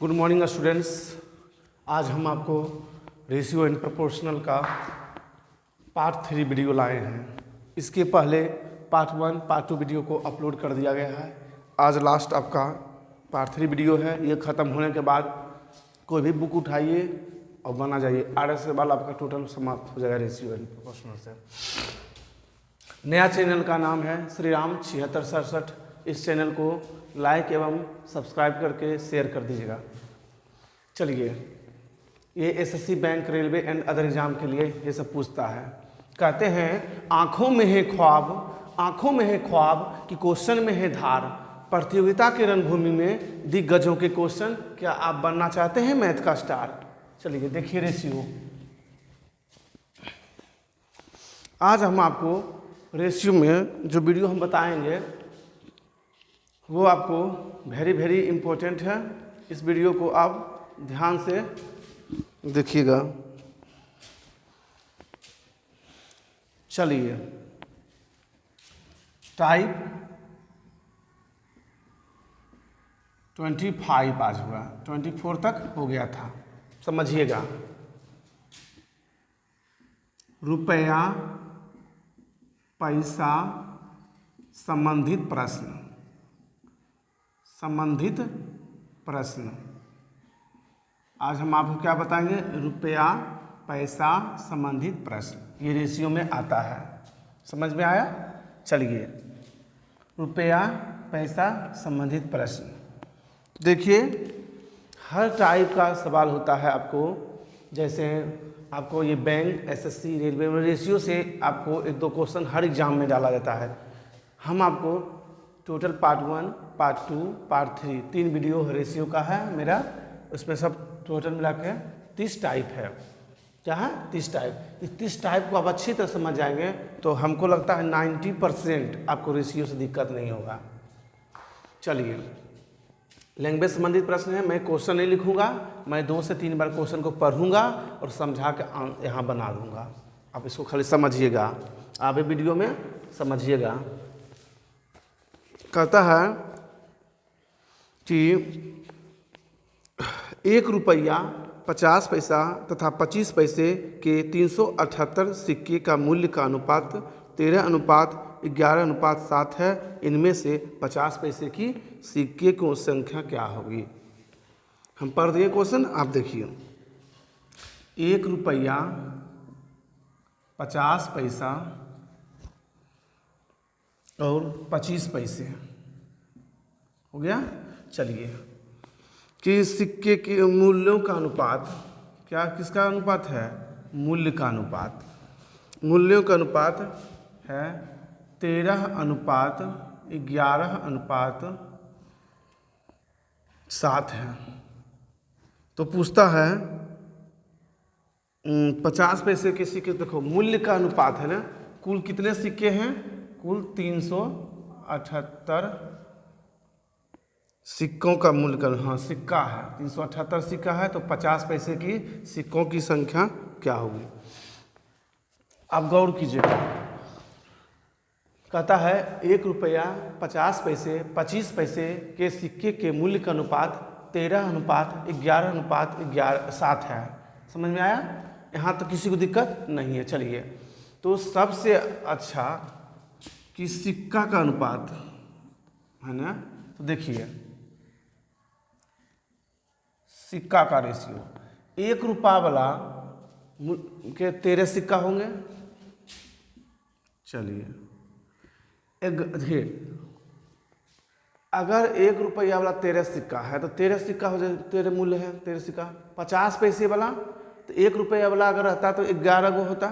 Good morning students. आज हम आपको रेशियो एंड प्रोपोर्शनल का पार्ट 3 वीडियो लाए हैं। इसके पहले पार्ट 1 पार्ट 2 वीडियो को अपलोड कर दिया गया है। आज लास्ट आपका पार्ट 3 वीडियो है। ये ख़त्म होने के बाद कोई भी बुक उठाइए और बना जाइए। RS के बाद आपका टोटल समाप्त हो जाएगा रेशियो एंड प्रोपोर्शनल से। नया चैनल का नाम है श्री राम 7667। इस चैनल को लाइक एवं सब्सक्राइब करके शेयर कर दीजिएगा। चलिए, ये SSC bank railway and other exam के लिए ये सब पूछता है। कहते हैं आंखों में है ख्वाब कि क्वेश्चन में है धार। प्रतियोगिता के रणभूमि में दिग्गजों के क्वेश्चन, क्या आप बनना चाहते हैं मैथ का स्टार? चलिए देखिए रेशियो। आज हम आपको रेशियो में जो वीडियो हम बताएंगे वो आपको वेरी इम्पोर्टेंट है। इस वीडियो को आप ध्यान से देखिएगा। चलिए, टाइप 25 आज हुआ, 24 तक हो गया था, समझिएगा। रुपया पैसा संबंधित प्रश्न। आज हम आपको क्या बताएंगे? रुपया पैसा संबंधित प्रश्न। ये रेशियो में आता है, समझ में आया? चलिए, रुपया पैसा संबंधित प्रश्न। देखिए, हर टाइप का सवाल होता है आपको। जैसे आपको ये बैंक, SSC, रेलवे में रेशियो से आपको 1-2 क्वेश्चन हर एग्जाम में डाला जाता है। हम आपको total part 1, part 2, part 3 3 video ratio का है मेरा। उसमें सब टोटल मिला के 30 टाइप है। क्या है? 30 टाइप। इस 30 टाइप को आप अच्छी तरह समझ जाएंगे तो हमको लगता है 90% आपको रेशियो से दिक्कत नहीं होगा। चलिए, लैंग्वेज संबंधित प्रश्न है। मैं क्वेश्चन नहीं लिखूंगा, मैं 2 से 3 बार क्वेश्चन को पढ़ूंगा और समझा के यहाँ बना दूंगा। आप इसको खाली समझिएगा, आप वीडियो में समझिएगा। कहता है कि 1 रुपया 50 पैसा तथा 25 पैसे के 378 सिक्के का मूल्य का अनुपात 13:11:7 है। इनमें से 50 पैसे की सिक्के की संख्या क्या होगी? हम पढ़ दिए क्वेश्चन, आप देखिए। 1 रुपया 50 पैसा और 25 पैसे हो गया। चलिए, कि सिक्के के मूल्यों का अनुपात, क्या किसका अनुपात है? मूल्य का अनुपात। मूल्यों का अनुपात है 13:11:7 है। तो पूछता है 50 पैसे के सिक्के। देखो, मूल्य का अनुपात है ना, कुल कितने सिक्के हैं? कुल 378 सिक्कों का मूल्य का, हाँ सिक्का है, 378 सिक्का है। तो 50 पैसे की सिक्कों की संख्या क्या होगी? आप गौर कीजिएगा। कहता है 1 रुपया 50 पैसे 25 पैसे के सिक्के के मूल्य का अनुपात 13:11:7 है। समझ में आया? यहाँ तो किसी को दिक्कत नहीं है। चलिए, तो सबसे अच्छा कि सिक्का का अनुपात है ना, तो देखिए सिक्का का रेशियो 1 रुपया वाला के 13 सिक्का होंगे। चलिए, देखिए, अगर 1 रुपया वाला 13 सिक्का है तो 13 सिक्का हो जाए, 13 मूल्य है, 13 सिक्का। 50 पैसे वाला तो 1 रुपया वाला अगर रहता तो 11 गो होता,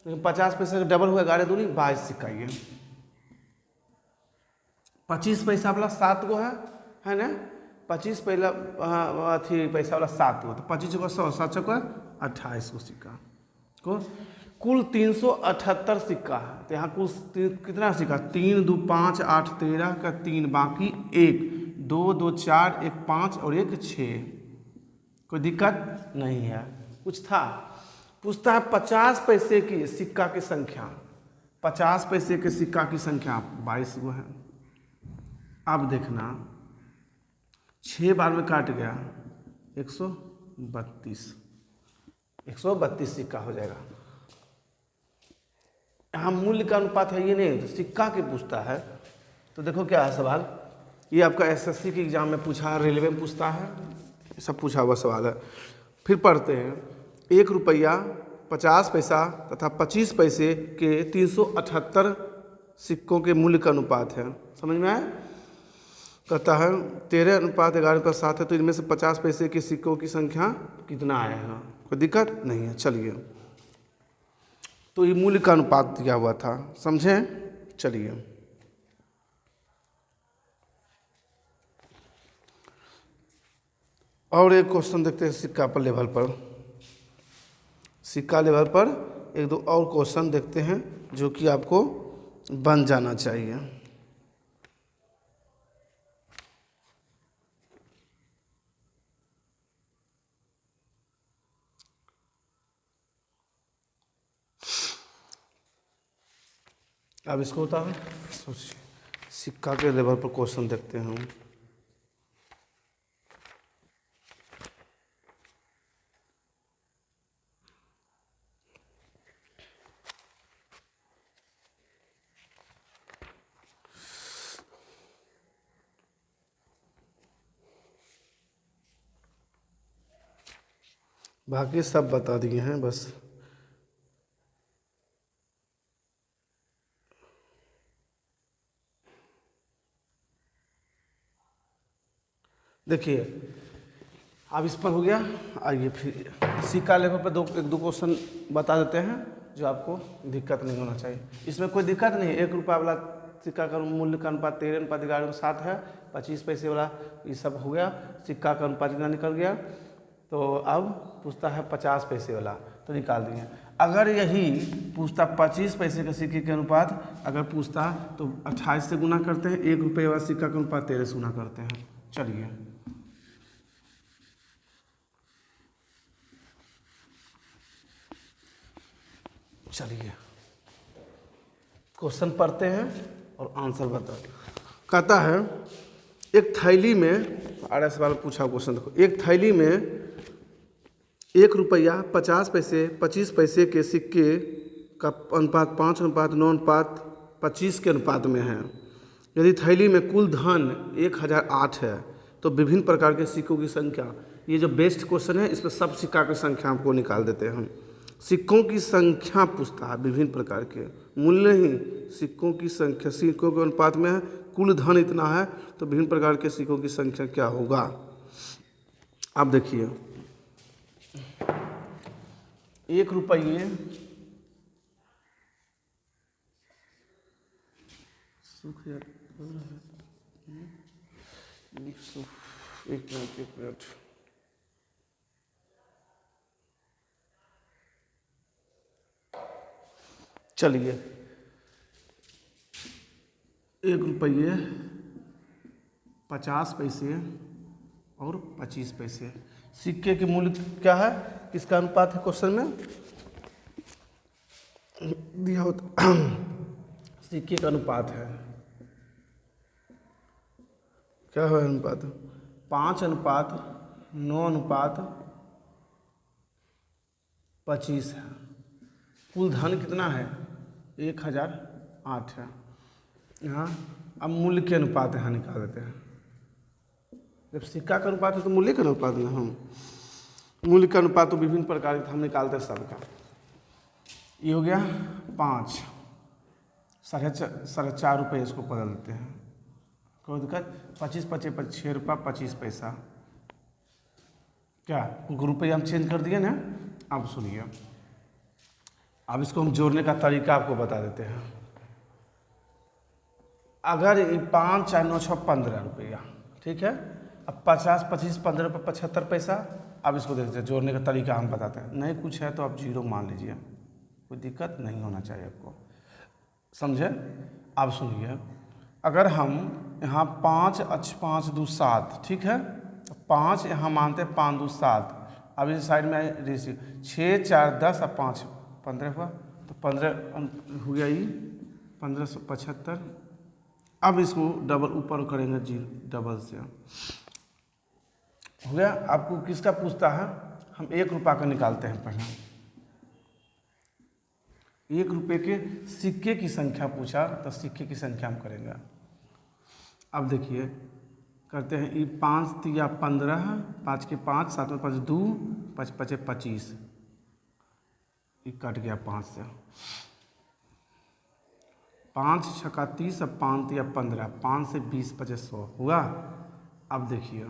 लेकिन 50 पैसे डबल हुआ, 11 दूनी 22 सिक्का। ये 25 पैसा वाला 7 गो है ना। 25 पैसा वाला 7 गो, तो 25 को 100, 7 को 28 गो सिक्का को कुल 378 सिक्का है। तो यहाँ कुल कितना सिक्का? 3 2 5 8 13 का 3, बाकी 1 2 2 4 1 5 और 1 6। कोई दिक्कत नहीं है। कुछ था? पूछता है 50 पैसे की सिक्का की संख्या। 50 पैसे के सिक्का की संख्या 22 गो है। अब देखना 6 बार में काट गया 132 132 सिक्का हो जाएगा। यहाँ मूल्य का अनुपात है, ये नहीं तो सिक्का के पूछता है। तो देखो क्या है सवाल, ये आपका एसएससी के एग्जाम में पूछा है, रेलवे में पूछता है, सब पूछा हुआ सवाल है। फिर पढ़ते हैं, 1 रुपया 50 पैसा तथा 25 पैसे के 378 सिक्कों के मूल्य का अनुपात है। समझ में आया? कहता है 13:11:7 है, तो इनमें से 50 पैसे के सिक्कों की संख्या कितना आएगा? कोई दिक्कत नहीं है। चलिए, तो ये मूल्य का अनुपात दिया हुआ था, समझें? चलिए, और एक क्वेश्चन देखते हैं सिक्का पर लेवल पर। सिक्का लेवल पर एक दो और क्वेश्चन देखते हैं जो कि आपको बन जाना चाहिए। अब इसको होता है, सोचिए, सिक्का के लेवल पर क्वेश्चन देखते हैं हम। बाकी सब बता दिए हैं, बस देखिए। अब इस पर हो गया। आइए फिर सिक्का लेवल पर एक दो क्वेश्चन बता देते हैं जो आपको दिक्कत नहीं होना चाहिए। इसमें कोई दिक्कत नहीं है। 1 रुपया वाला सिक्का का मूल्य का अनुपात 13:11:7 है। 25 पैसे वाला ये सब हो गया। सिक्का का अनुपात कितना निकल गया? तो अब पूछता है 50 पैसे वाला, तो निकाल दिए। अगर यही पूछता 25 पैसे के सिक्के के अनुपात अगर पूछता तो 28 से गुना करते हैं, 1 रुपये वाला सिक्का का अनुपात 13 से गुना करते हैं। चलिए, क्वेश्चन पढ़ते हैं और आंसर बताते। कहता है एक थैली में, अरे सवाल पूछा क्वेश्चन देखो, एक थैली में 1 रुपया 50 पैसे 25 पैसे के सिक्के का अनुपात 5:9:25 के अनुपात में है। यदि थैली में कुल धन 1008 है तो विभिन्न प्रकार के सिक्कों की संख्या। ये जो बेस्ट क्वेश्चन है, इसमें सब सिक्का की संख्या आपको निकाल देते हैं हम। सिक्कों की संख्या पूछता है, विभिन्न प्रकार के मूल्य ही, सिक्कों की संख्या, सिक्कों के अनुपात में है, कुल धन इतना है तो विभिन्न प्रकार के सिक्कों की संख्या क्या होगा? आप देखिए, 1 रुपये एक मिनट चलिए, 1 रुपये 50 पैसे और 25 पैसे सिक्के के मूल्य क्या है? किसका अनुपात है? क्वेश्चन में दिया होता सिक्के का अनुपात है, क्या है अनुपात? 5:9:25 है। कुल धन कितना है? 1008 है। यहाँ अब मूल्य के अनुपात यहाँ निकाल देते हैं। जब सिक्का का अनुपात है तो मूल्य का अनुपात ना, हम मूल्य का अनुपात तो विभिन्न प्रकार के हम निकालते हैं सबका। ये हो गया 5, 4.5 रुपये इसको बदल देते हैं, कोई दिक्कत? 25 6 रुपया 25 पैसा, क्या रुपये हम चेंज कर दिए ना? अब सुनिए, अब इसको हम जोड़ने का तरीका आपको बता देते हैं। अगर 5 4 9 6 15 रुपया, ठीक है। अब 50 25 15 रुपये 75 पैसा। अब इसको देखते हैं, जोड़ने का तरीका हम बताते हैं। नहीं कुछ है तो आप 0 मान लीजिए, कोई दिक्कत नहीं होना चाहिए आपको, समझे? अब सुनिए, अगर हम यहाँ 5 5 2 7, ठीक है, 5 यहाँ मानते हैं, 5 2 7। अब इस साइड में रेशियो 6 4 10 और 5 15 हुआ, तो 15 हो गया, ये 1575। अब इसको डबल ऊपर करेंगे, 0 डबल से हो गया। आपको किसका पूछता है, हम 1 रुपये का निकालते हैं पहले। 1 रुपये के सिक्के की संख्या पूछा तो सिक्के की संख्या हम करेंगे। अब देखिए करते हैं, ये 5 तिया 15, 5 के 5, 7 में 5 2, 5 5 25, ये कट गया 5 से। 5 छक्का 30, अब 5 तिया 15, 5 से 20 25 100 हुआ। अब देखिए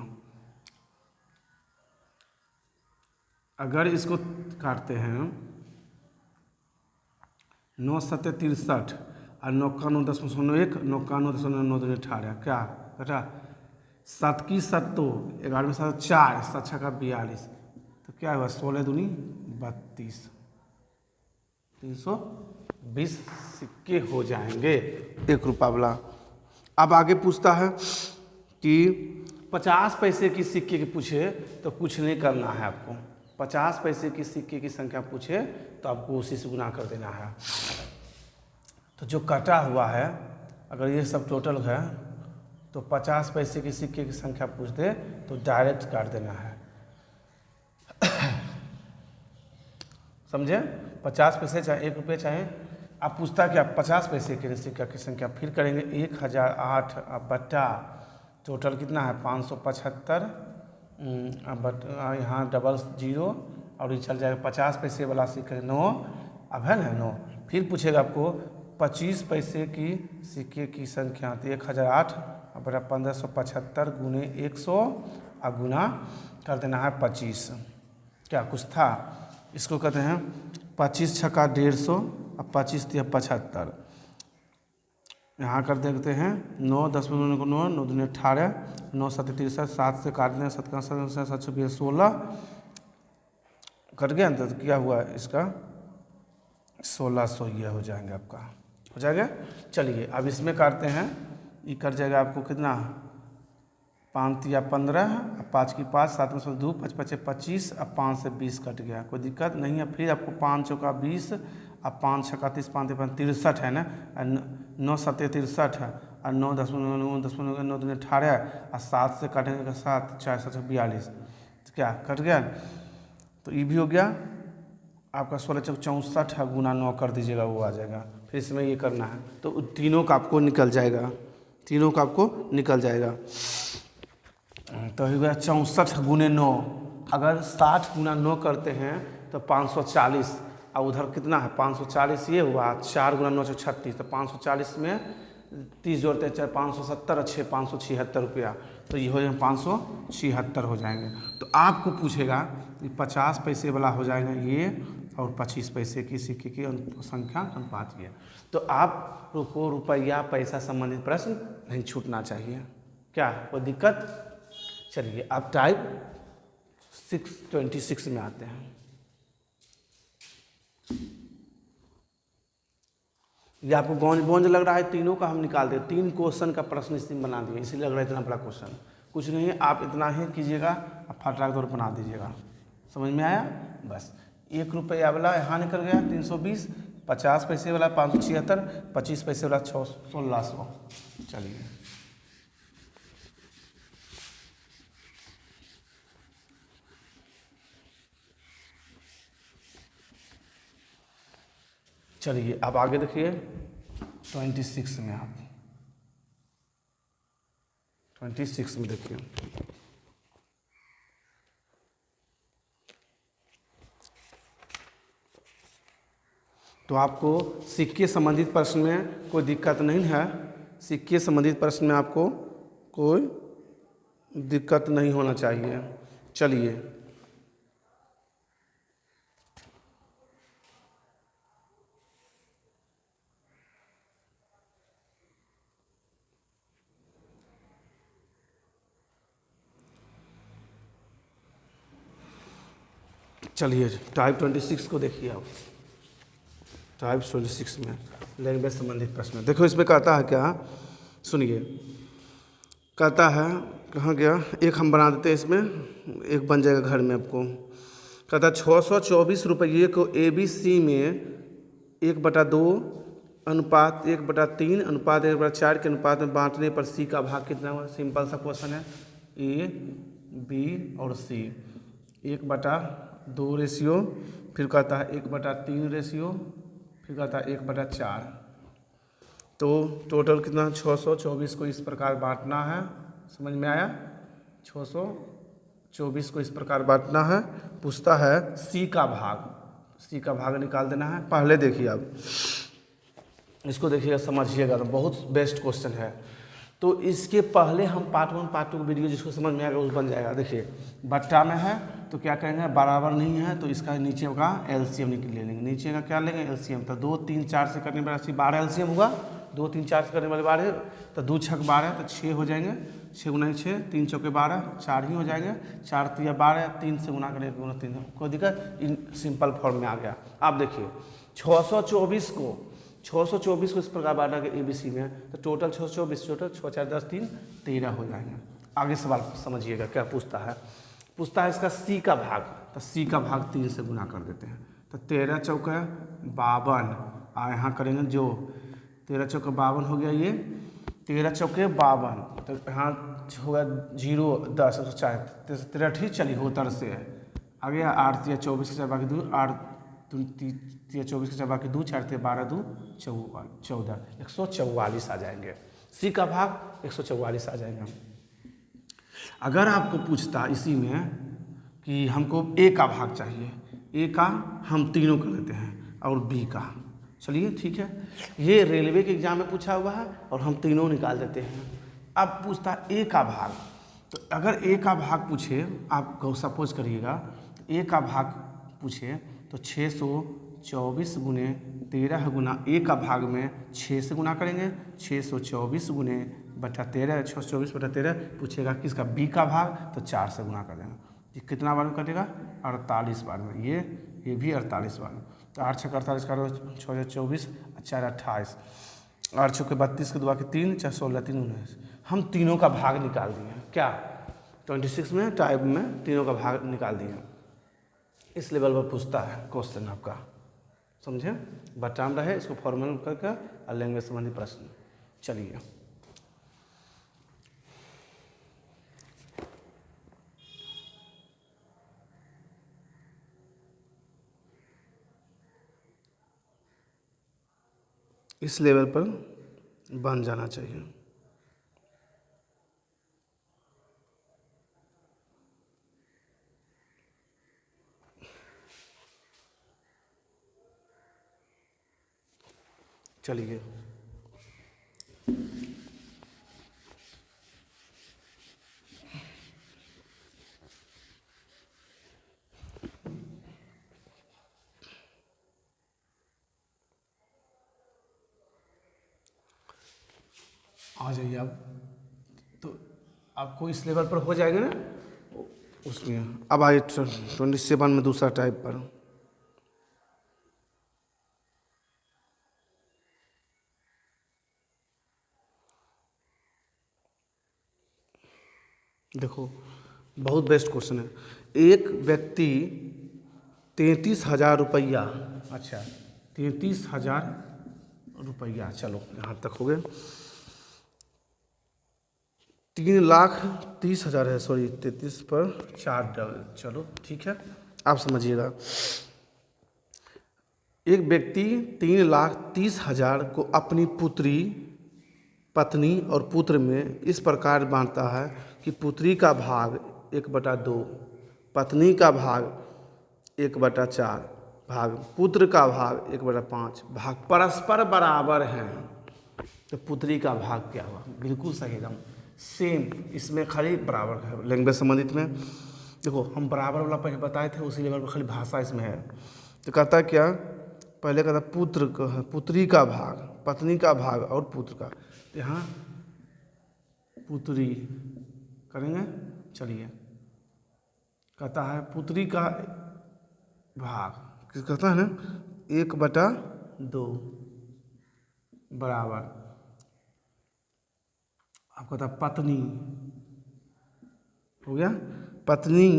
अगर इसको काटते हैं 9 7 63 और 99.1, 99.9 18, क्या बेटा 7 की 7 तो 11 में 7 4, 7 छक्का 42, तो क्या हुआ 16 दूनी 32, 320 सिक्के हो जाएंगे 1 रुपया वाला। अब आगे पूछता है कि 50 पैसे की सिक्के के पूछे तो कुछ नहीं करना है आपको। 50 पैसे की सिक्के की संख्या पूछे तो आपको उसी से गुना कर देना है। तो जो कटा हुआ है अगर ये सब टोटल है तो 50 पैसे की सिक्के की संख्या पूछ दे तो डायरेक्ट काट देना है। समझे? 50 पैसे चाहे 1 रुपये चाहे, आप पूछता कि आप 50 पैसे के सिक्का की संख्या फिर करेंगे 1008 बटा टोटल कितना है 575, बट यहाँ डबल 0 और ये चल जाएगा 50 पैसे वाला सिक्का 9, अब है ना 9। फिर पूछेगा आपको 25 पैसे की सिक्के की संख्या, तो 1008 बटा 1575 गुने 100 और गुना कर देना है 25। क्या कुछ था? इसको कहते हैं 25 छक्का 150 और 25 तिया 75। यहाँ कर देखते हैं 9 10 में 9 9 9 दूनी 18, 9 7 63, 7 से काट दें 7 का 7 7 16 कट गया। तो क्या हुआ इसका 1600 ये हो जाएंगे आपका, हो जाएगा। चलिए अब इसमें काटते हैं, ये कट जाएगा आपको कितना 5 तिया 15, 5 की 5, 7 में 2, 5 5 25 और 5 से 20 कट गया, कोई दिक्कत नहीं है। फिर आपको 5 चौका 20 और 5 छक्का 30, 5 63 है ना, 9 7 63 है और 9 10 में 9 10 में 9 दूनी 18 और 7 से काटेंगे का 7 4 7 42, तो क्या कट गया। तो ये भी हो गया आपका 16 चौक 64 है, गुना 9 कर दीजिएगा वो आ जाएगा। फिर इसमें ये करना है तो तीनों का आपको निकल जाएगा, तीनों का आपको निकल जाएगा। तो हो गया 64 गुने 9, अगर 60 गुना 9 करते हैं तो 540, और उधर कितना है 540 ये हुआ, 4 गुना 9 36, तो 540 में 30 जोड़ते हैं 570 अच्छे 576 रुपया, तो ये हो जाएगा 576 हो जाएंगे। तो आपको पूछेगा कि 50 पैसे वाला हो जाएगा ये और 25 पैसे की सिक्के की संख्या अनुपात ये। तो आप को रुपया पैसा संबंधित प्रश्न नहीं छूटना चाहिए, क्या कोई दिक्कत? चलिए आप टाइप 626 में आते हैं। ये आपको गोंज लग रहा है, तीनों का हम निकाल दें, 3 क्वेश्चन का प्रश्न इसमें बना दिए, इसीलिए लग रहा है इतना बड़ा क्वेश्चन। कुछ नहीं है, आप इतना ही कीजिएगा, आप फटाक दौड़ बना दीजिएगा। समझ में आया? बस 1 रुपया वाला यहाँ निकल गया 320, 50 पैसे वाला 576, 25 पैसे वाला 1600। चलिए चलिए अब आगे देखिए 26 में, आप 26 में देखिए। तो आपको सिक्के संबंधित प्रश्न में कोई दिक्कत नहीं है, सिक्के संबंधित प्रश्न में आपको कोई दिक्कत नहीं होना चाहिए। चलिए चलिए टाइप 26 को देखिए आप। टाइप 26 में लैंग्वेज संबंधित प्रश्न देखो, इसमें कहता है क्या, सुनिए। कहता है कहाँ गया, एक हम बना देते हैं, इसमें एक बन जाएगा घर में आपको। कहता है 624 रुपये को ABC में 1/2 अनुपात 1/3 अनुपात 1/4 के अनुपात में बांटने पर C का भाग कितना हुआ। सिंपल सा क्वेश्चन है, ये बी और सी, 1/2 रेशियो, फिर कहता है 1/3 रेशियो, फिर कहता है 1/4। तो टोटल कितना 624 को इस प्रकार बांटना है। समझ में आया? 624 को इस प्रकार बांटना है। पूछता है सी का भाग, सी का भाग निकाल देना है। पहले देखिए अब इसको देखिएगा, समझिएगा, तो बहुत बेस्ट क्वेश्चन है। तो इसके पहले हम पार्ट 1 पार्ट 2 वीडियो जिसको समझ में आएगा उस बन जाएगा। देखिए बट्टा में है तो क्या करेंगे, बराबर नहीं है तो इसका नीचे का एलसीएम ले लेंगे। नीचे का क्या लेंगे, एलसीएम। तो 2, 3, 4 से करने वाला 12 एलसीएम होगा। 2, 3, 4 से करने वाले 12, तो 2 छक 12 तो 6 हो जाएंगे। 6 गुना 6, 3 चौके 12, 4 ही हो जाएंगे। 4 तिया 12, 3 से गुना करें 1 3, कोई दिक्कत, इन सिंपल फॉर्म में आ गया। अब देखिए 624 को इस प्रकार बांटा के एबीसी में, तो टोटल 624, टोटल 6 4 10 3 13 हो जाएंगे। आगे सवाल समझिएगा क्या पूछता है। पूछता है इसका सी का भाग, तो सी का भाग 3 से गुना कर देते हैं। तो 13 चौका 52, और यहाँ करेंगे जो 13 चौका 52 हो गया। ये 13 चौके 52, तो यहाँ होगा 0 10 13 ठीक, चलिए होतर से है आ गया। 8 तिया 24 के चार बाकी 2, 8 तिया 24 के चार बाकी 2, 4 तिया 12 2 14, 144 आ जाएंगे। सी का भाग 144 आ जाएगा। अगर आपको पूछता इसी में कि हमको ए का भाग चाहिए, ए का हम तीनों कर देते हैं और बी का, चलिए ठीक है, ये रेलवे के एग्जाम में पूछा हुआ है और हम तीनों निकाल देते हैं। अब पूछता ए का भाग, तो अगर ए का भाग पूछे, आप सपोज करिएगा ए का भाग पूछे तो 624 गुने 13 गुना ए का भाग में 6 से गुना करेंगे। 624 गुने बटा 13, 624/13 पूछेगा किसका, बी का भाग, तो 4 से गुना कर देना। ये कितना बार में कटेगा, 48 बार में। ये भी 48 बार में। तो 8 छः 48 करो, 6 24, 4 28, 8 छः 32 के 2 के 3, 4 16 3 19। हम तीनों का भाग निकाल दिए। क्या 26 में टाइप में तीनों का भाग निकाल दिए। इस लेवल पर पूछता है क्वेश्चन आपका, समझे? बटाम रहे, इसको फॉर्मल करके और लैंग्वेज संबंधी प्रश्न। चलिए इस लेवल पर बन जाना चाहिए। चलिए आ जाइए आप, तो आपको इस लेवल पर हो जाएगा ना उसमें। अब आइए 27 में दूसरा टाइप पर। देखो बहुत बेस्ट क्वेश्चन है। एक व्यक्ति 33,000 रुपया, अच्छा 33,000 रुपया, चलो यहाँ तक हो गए। 3,30,000 है, सॉरी 33 पर 4 डबल, चलो ठीक है, आप समझिएगा। एक व्यक्ति 3,30,000 को अपनी पुत्री, पत्नी और पुत्र में इस प्रकार बांटता है कि पुत्री का भाग 1/2, पत्नी का भाग 1/4 भाग, पुत्र का भाग 1/5 भाग परस्पर बराबर हैं। तो पुत्री का भाग क्या हुआ, बिल्कुल सही एकदम सेम। इसमें खाली बराबर है लैंग्वेज संबंधित में। देखो हम बराबर वाला पहले बताए थे, उसी लेवल पर खाली भाषा इसमें है। तो कहता क्या, पहले कहता पुत्र का, पुत्री का भाग, पत्नी का भाग और पुत्र का। तो यहाँ पुत्री करेंगे, चलिए कहता है पुत्री का भाग किस कहता है ना 1/2 बराबर, आपको कहता पत्नी हो गया, पत्नी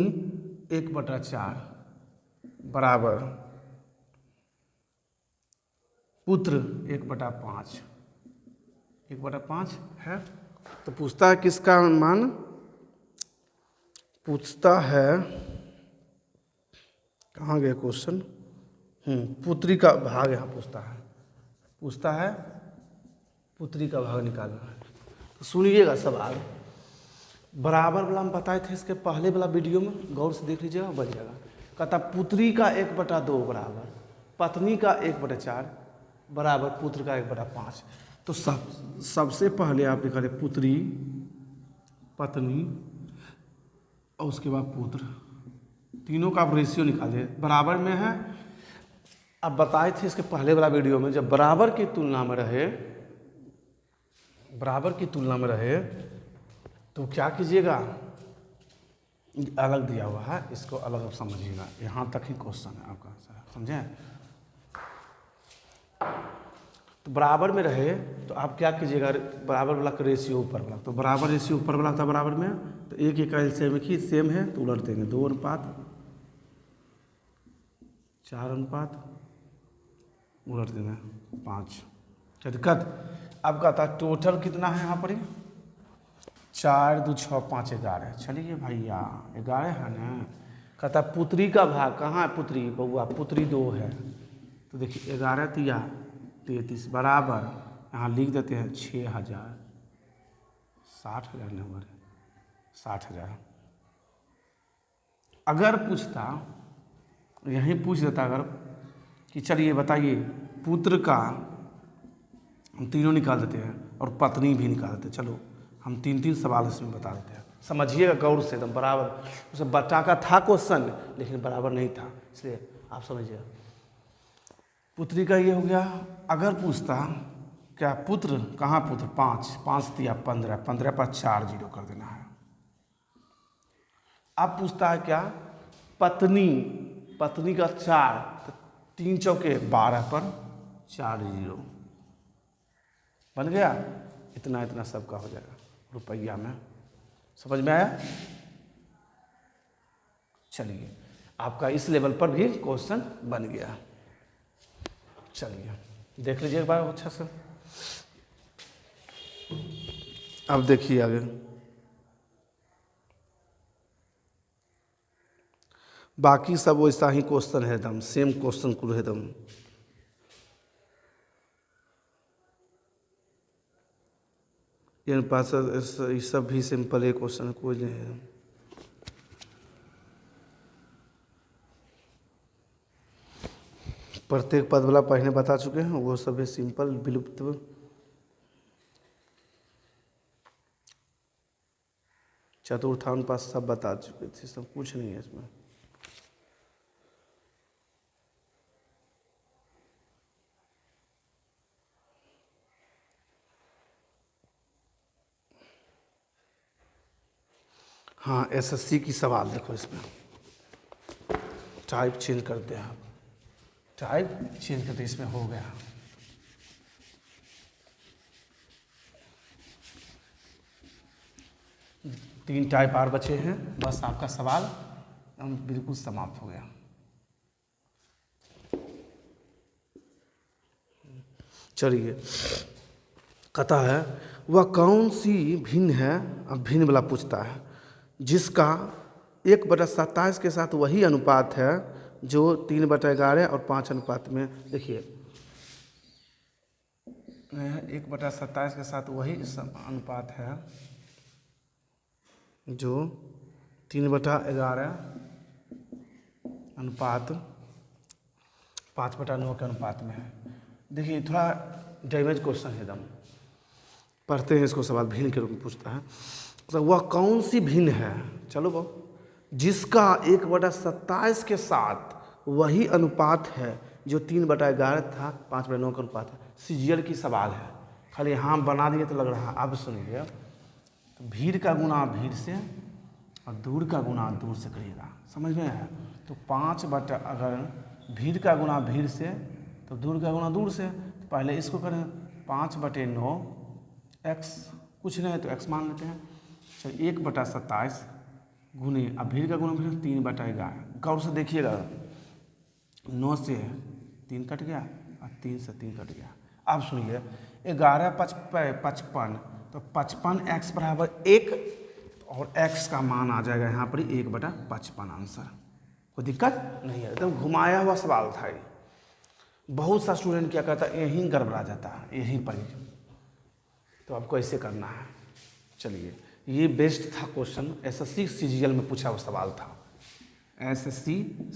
1/4 बराबर पुत्र 1/5, 1/5 है। तो पूछता है किसका मान, पूछता है, कहाँ गया क्वेश्चन? पुत्री का भाग यहाँ पूछता है पुत्री का भाग निकालना है। तो सुनिएगा सवाल, बराबर वाला हम बताए थे इसके पहले वाला वीडियो में, गौर से देख लीजिएगा, बन जाएगा। कहता पुत्री का 1/2 बराबर पत्नी का 1/4 बराबर पुत्र का 1/5। तो सबसे पहले आप निकाले पुत्री, पत्नी और उसके बाद पुत्र, तीनों का आप रेशियो निकालिए, बराबर में है। अब बताए थे इसके पहले वाला वीडियो में, जब बराबर की तुलना में रहे तो क्या कीजिएगा, अलग दिया हुआ है, इसको अलग आप समझिएगा, यहाँ तक ही क्वेश्चन है आपका, समझे? तो बराबर में रहे तो आप क्या कीजिएगा, बराबर वाला का रेशियो ऊपर वाला, तो बराबर रेशियो ऊपर वाला था बराबर में, तो एक का एलसीएम ही सेम है तो उलट देंगे, 2:4 उलट देंगे 5। क्या दिक्कत? अब कहता टोटल कितना है यहाँ पर, 4 2 6 5 11। चलिए भैया 11 है ना। कहता पुत्री का भाग, कहाँ है पुत्री बउआ, पुत्री 2 है, तो देखिए 11 तिया 33 बराबर, यहाँ लिख देते हैं 6000, 60,000 नंबर, 60,000। अगर पूछता, यहीं पूछ देता अगर कि चलिए बताइए पुत्र का, हम तीनों निकाल देते हैं और पत्नी भी निकाल देते हैं, चलो हम 3 सवाल इसमें बता देते हैं, समझिएगा गौर से एकदम बराबर। उसे बटा का था क्वेश्चन लेकिन बराबर नहीं था, इसलिए आप समझिएगा। पुत्री का ये हो गया। अगर पूछता क्या पुत्र, कहाँ पुत्र, 5 तिया 15, 15 पर 4 0 कर देना है। अब पूछता है क्या पत्नी, पत्नी का 4, तो 3 चौके 12 पर 4 0 बन गया, इतना सबका हो जाएगा रुपया में, समझ में आया? चलिए आपका इस लेवल पर भी क्वेश्चन बन गया। चलिए देख लीजिए एक बार अच्छा से। अब देखिए आगे, बाकी सब वैसा ही क्वेश्चन है, एकदम सेम क्वेश्चन कुल है एकदम। इन पास ये सब भी सिंपल है क्वेश्चन, कोई नहीं है। प्रत्येक पद वाला पहले बता चुके हैं, वो सब है सिंपल विलुप्त। चतुर्थानुपात सब बता चुके थे, सब कुछ नहीं है इसमें। हाँ एसएससी की सवाल देखो, इसमें टाइप चेंज करते हैं, टाइप चेंज करते इसमें हो गया। तीन टाइप और बचे हैं, बस आपका सवाल बिल्कुल समाप्त हो गया। चलिए कहता है वह कौन सी भिन्न है, अब भिन्न वाला पूछता है, जिसका 1/27 के साथ वही अनुपात है जो 3/11 और 5 अनुपात में। देखिए 1/27 के साथ वही अनुपात है जो 3/11 अनुपात 5/9 के अनुपात में है। देखिए थोड़ा डैमेज क्वेश्चन है एकदम, पढ़ते हैं इसको। सवाल भिन्न के रूप में पूछता है, तो वह कौन सी भिन्न है, चलो वो, जिसका 1/27 के साथ वही अनुपात है जो 3/11 था, 5/9 का अनुपात है। सीजीएल की सवाल है, खाली हाँ बना दिए तो लग रहा है। अब सुनिए, तो भीड़ का गुना भीड़ से और दूर का गुना दूर से करिएगा, समझ में आया? तो 5 बटा, अगर भीड़ का गुना भीड़ से तो दूर का गुना दूर से, तो पहले इसको करें 5/9 x, कुछ नहीं है तो x मान लेते हैं। चलिए 1/27 गुने, अब भीड़ का गुना भीड़ 3/11। गौर से देखिएगा, 9 से 3 कट गया और 3 से 3 कट गया। अब सुनिए 11 × 5 = 55, तो 55x बराबर 1, और x का मान आ जाएगा यहाँ पर 1/55 आंसर। कोई दिक्कत नहीं है, एकदम घुमाया हुआ सवाल था ये। बहुत सा स्टूडेंट क्या करता है, यहीं गड़बड़ा जाता है, यहीं पर ही। तो आपको ऐसे करना है। चलिए, ये बेस्ट था क्वेश्चन, एसएससी सीजीएल में पूछा हुआ सवाल था। एसएससी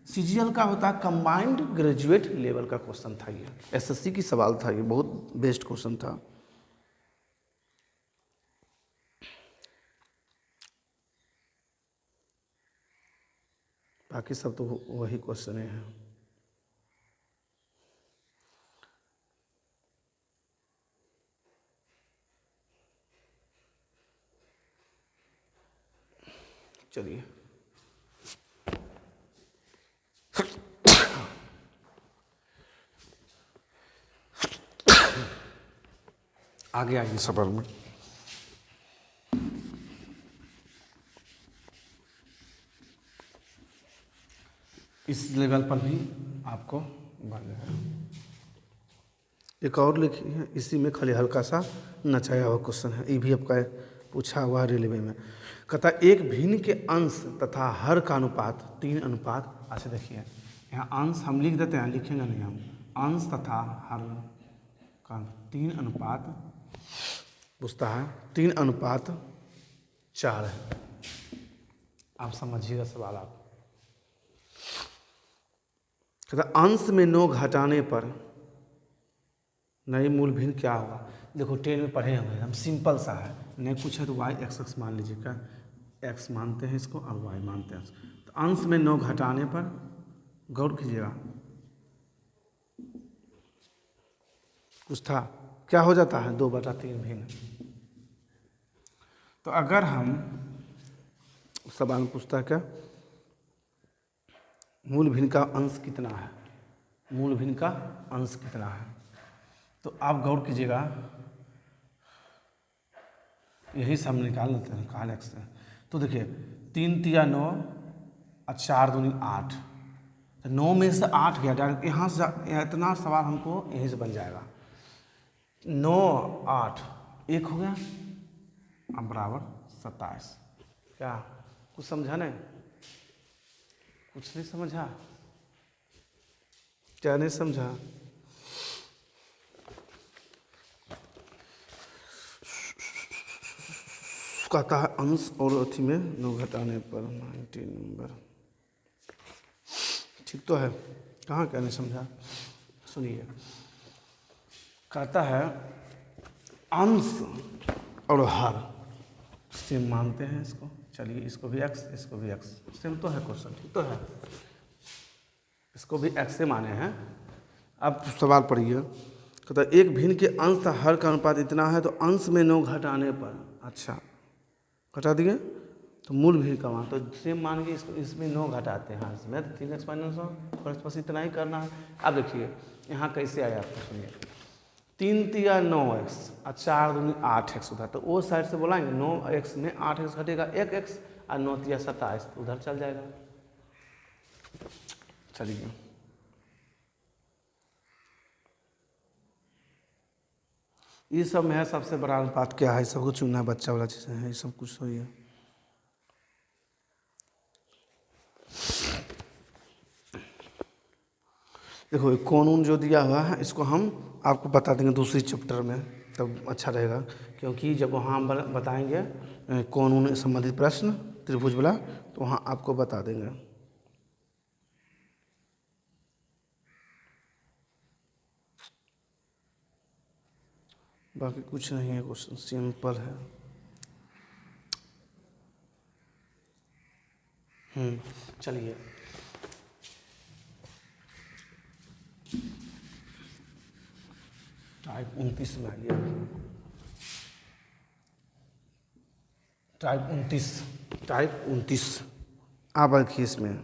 सीजीएल का होता है कंबाइंड ग्रेजुएट लेवल का क्वेश्चन था ये, एसएससी की सवाल था ये, बहुत बेस्ट क्वेश्चन था। बाकी सब तो वही क्वेश्चन हैं। चलिए, आगे आइए सवाल में। इस लेवल पर भी आपको बनेगा। एक और लिखिए, इसी में खाली हल्का सा नचाया हुआ क्वेश्चन है, ये भी आपका पूछा हुआ है रेलवे में। कहता एक भिन्न के अंश तथा हर का अनुपात 3:। अच्छा देखिए, यहाँ अंश हम लिख देते हैं, लिखेंगे नहीं हम, अंश तथा हर का 3:। पूछता है 3:4 है। आप समझिएगा सवाल। आप कहता अंश में 9 घटाने पर नई मूल भिन्न क्या होगा। देखो 10 में पढ़े हुए हम, सिंपल सा है, नहीं कुछ है तो y x मान लीजिएगा, x मानते हैं इसको और y मानते हैं। तो अंश में 9 घटाने पर गौर कीजिएगा, कुछ था क्या हो जाता है 2/3 भिन्न। तो अगर हम सवाल पूछता है क्या, मूल भिन्न का अंश कितना है, मूल भिन्न का अंश कितना है। तो आप गौर कीजिएगा, यही सब निकाल लेते हैं काल एक्स से। तो देखिए 3 तिया 9 और 4 दूनी 8, तो 9 में से 8 गया डायरेक्ट, यहाँ से इतना सवाल हमको यहीं से बन जाएगा। 9 8 1 हो गया, अब बराबर 27। क्या कुछ समझा नहीं, कुछ नहीं समझा, क्या नहीं समझा। कहता है अंश और अथी में 9 घटाने पर 19 नंबर, ठीक तो है, कहाँ क्या नहीं समझा। सुनिए, कहता है अंश और हर सेम मानते हैं इसको। चलिए इसको भी x, इसको भी x, सेम तो है क्वेश्चन, ठीक तो है, इसको भी x से माने हैं। अब सवाल पढ़िए, कहता है एक भिन्न के अंश तथा हर का अनुपात इतना है, तो अंश में 9 घटाने पर, अच्छा घटा दिए तो मूल भिन्न का मान, तो सेम मान के इसको, इसमें 9 घटाते हैं, इसमें 3x - 9, बस इतना ही करना है। अब देखिए यहाँ कैसे आया आपको, सुनिए 3 तिया 9x और 4 दूनी 8x उधर, तो वो साइड से बोलाएंगे 9x में 8x घटेगा 1x और 9 तिया 27, तो उधर चल जाएगा। चलिए ये सब में है, सबसे बड़ा बात क्या है, सब कुछ चुनना है, बच्चा वाला चीज़ें हैं, ये सब कुछ सही है। देखो कानून जो दिया हुआ है इसको हम आपको बता देंगे दूसरी चैप्टर में, तब अच्छा रहेगा, क्योंकि जब वहाँ हम बताएंगे कानून संबंधित प्रश्न त्रिभुज वाला, तो वहाँ आपको बता देंगे। बाकी कुछ नहीं है, क्वेश्चन सिंपल है। चलिए टाइप 29 में आइए, टाइप 29 आप रखिए, इसमें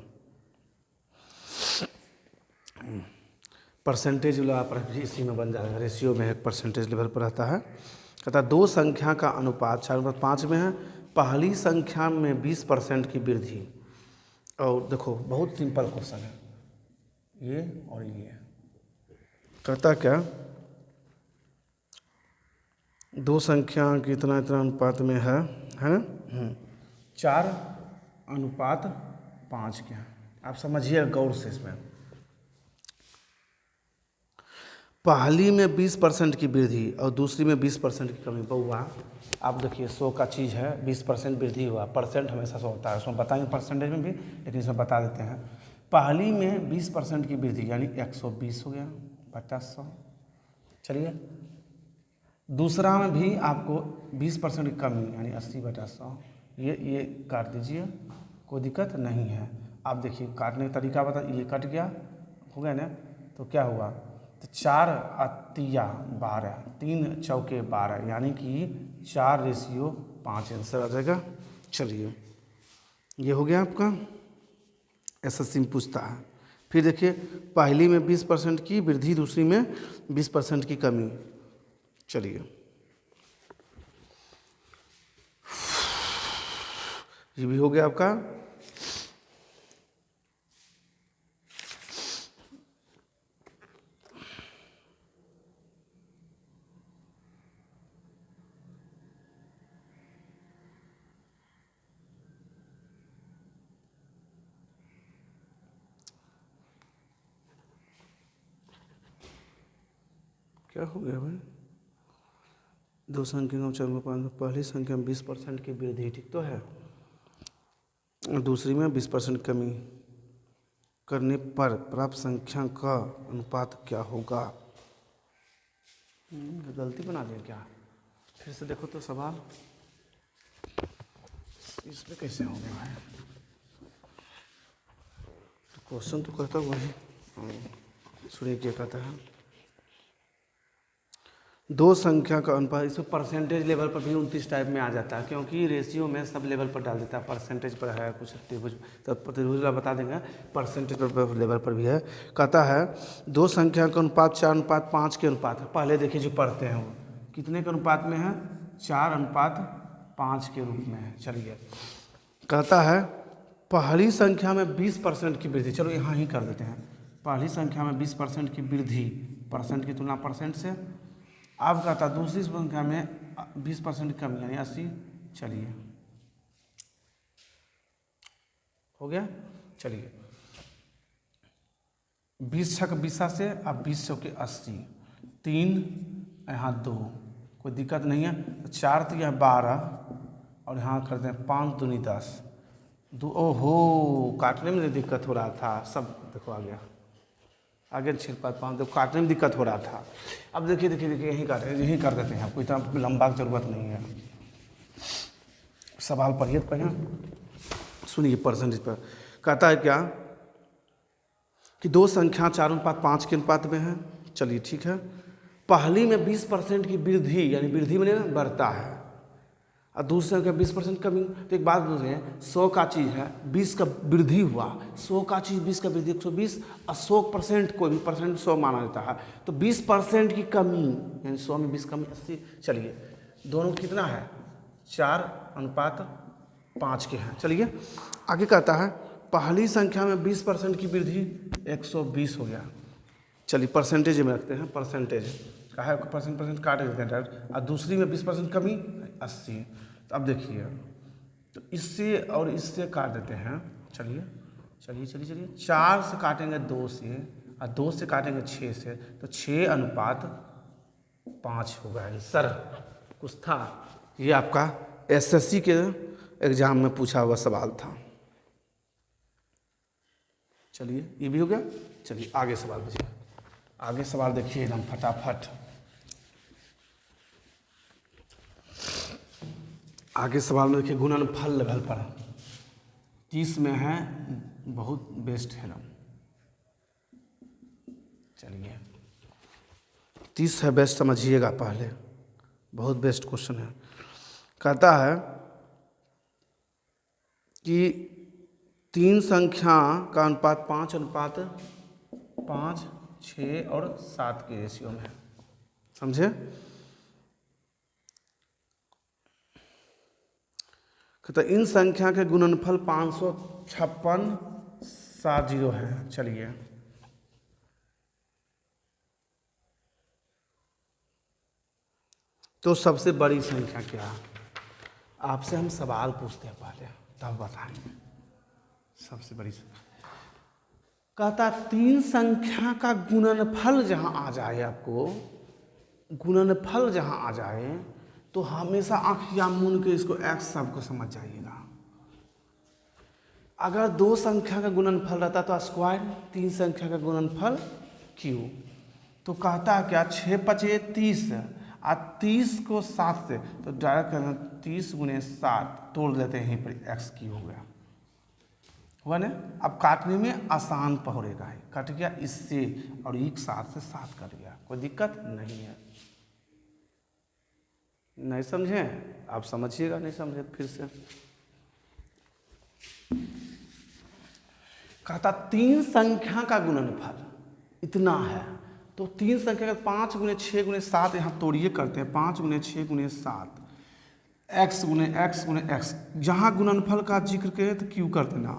परसेंटेज वाला आप रखिए, इसी में बन जाएगा, रेशियो में एक परसेंटेज लेवल पर रहता है। कहता है दो संख्या का अनुपात 4:5 में है, पहली संख्या में 20% की वृद्धि। और देखो बहुत सिंपल क्वेश्चन है ये, और ये कहता क्या, दो संख्या की इतना इतना अनुपात में है, है ना। 4:5 के हैं। आप समझिए गौर से इसमें। पहली में 20% की वृद्धि और दूसरी में 20% की कमी। बउआ आप देखिए 100 का चीज़ है, 20% वृद्धि हुआ, परसेंट हमेशा 100 होता है, उसमें बताएंगे परसेंटेज में भी, लेकिन इसमें बता देते हैं। पहली में 20% की वृद्धि यानी 120 हो गया, 50 100। चलिए दूसरा में भी आपको 20% की कमी यानी 80/100, ये काट दीजिए, कोई दिक्कत नहीं है। आप देखिए काटने का तरीका बता, ये कट गया, हो गया ना, तो क्या हुआ, तो 4×3 = 12, 3×4 = 12 यानी कि 4:5 आंसर आ जाएगा। चलिए ये हो गया आपका, एसएससी में पूछता है। फिर देखिए पहली में 20% की वृद्धि, दूसरी में 20% की कमी। चलिए ये भी हो गया आपका। क्या हो गया भाई, दो संख्या का चरण में पहली संख्या में 20% की वृद्धि, ठीक तो है, दूसरी में 20% कमी करने पर प्राप्त संख्या का अनुपात क्या होगा। गलती बना दिया क्या, फिर से देखो तो सवाल इसमें कैसे हो गया भाई, तो क्वेश्चन तो करता वही। सुनिए क्या कहता है, दो संख्या का अनुपात, इसमें परसेंटेज लेवल पर भी 29 टाइप में आ जाता है, क्योंकि रेशियो में सब लेवल पर डाल देता है, परसेंटेज पर है कुछ त्रिभुज, तो त्रिभुज बता देंगे, परसेंटेज पर लेवल पर भी है। कहता है दो संख्या का अनुपात 4:5 के अनुपात है। पहले देखिए जो पढ़ते हैं वो कितने के अनुपात में है, 4:5 के रूप में है। चलिए कहता है पहली संख्या में 20% की वृद्धि, चलो यहाँ ही कर देते हैं, पहली संख्या में 20% की वृद्धि, परसेंट की तुलना परसेंट से। अब कहता दूसरी संख्या में 20% कमी यानी 80। चलिए हो गया। चलिए 20×6 20 से, अब 20×4 80, 3 यहाँ 2, कोई दिक्कत नहीं है। तो 4×3 = 12 और यहाँ करते हैं 5×2 = 10, 2, ओहो काटने में दिक्कत हो रहा था, सब देखो आ गया, आगे 6×5 तो काटने में दिक्कत हो रहा था। अब देखिए देखिए देखिए यहीं कर देते हैं, आपको इतना लंबा ज़रूरत नहीं है। सवाल पढ़िए पहले, सुनिए परसेंटेज पर कहता है क्या कि दो संख्या 4:5 के अनुपात में है। चलिए ठीक है, पहली में 20% की वृद्धि यानी वृद्धि में बढ़ता है, और दूसरी संख्या 20% कमी। तो एक बात बोल रहे हैं, 100 का चीज़ है, 20 का वृद्धि हुआ, 100 का चीज़ 20 का वृद्धि 120, और 100% कोई भी परसेंट 100 माना जाता है, तो 20% की कमी यानी 100 में 20 कमी 80। चलिए दोनों कितना है, 4:5 के हैं। चलिए आगे कहता है पहली संख्या में 20% की वृद्धि 120 हो गया। चलिए परसेंटेज में रखते हैं, परसेंटेज का है, परसेंट काट देते हैं डायरेक्ट, और दूसरी में 20% कमी 80। तो अब देखिए तो इससे और इससे काट देते हैं। चलिए चलिए चलिए चलिए 4 से काटेंगे 2 से, और 2 से काटेंगे 6 से, तो 6:5 होगा। सर कुछ था, ये आपका एसएससी के एग्जाम में पूछा हुआ सवाल था। चलिए ये भी हो गया। चलिए आगे सवाल देखिए, आगे सवाल देखिए एकदम फटाफट। आगे सवाल में देखिए गुणनफल लेवल पर 30 में है, बहुत बेस्ट है ना। चलिए 30 है बेस्ट, समझिएगा पहले, बहुत बेस्ट क्वेश्चन है। कहता है कि 3 संख्या का अनुपात 5:5, 6 और 7 के रेशियो में है। समझे, तो इन संख्या के गुणनफल 556 है। चलिए तो सबसे बड़ी संख्या क्या है, आपसे हम सवाल पूछते हैं पहले, तब बताएंगे। सबसे बड़ी कहता 3 संख्या का गुणनफल जहाँ आ जाए, आपको गुणनफल जहाँ आ जाए तो हमेशा आँख या मूंद के इसको एक्स सबको समझ जाइएगा। अगर 2 संख्या का गुणनफल रहता तो स्क्वायर, 3 संख्या का गुणनफल क्यू। तो कहता है क्या 6 पचे 30 और 30 को 7 से, तो डायरेक्ट करना 30 गुने 7 तोड़ देते हैं, यहीं पर एक्स क्यू हो गया, हुआ ना। अब काटने में आसान पड़ेगा, है कट गया इससे और एक 7 से 7 कट गया, कोई दिक्कत नहीं है। नहीं समझे आप समझिएगा, नहीं समझे फिर से। कहता 3 संख्या का गुणनफल इतना है, तो 3 संख्या का 5 गुने 6 गुने 7 यहाँ तोड़िए करते हैं, 5 गुने 6 गुने 7 एक्स गुने एक्स गुने एक्स। जहाँ गुणनफल का जिक्र करें तो क्यू कर देना,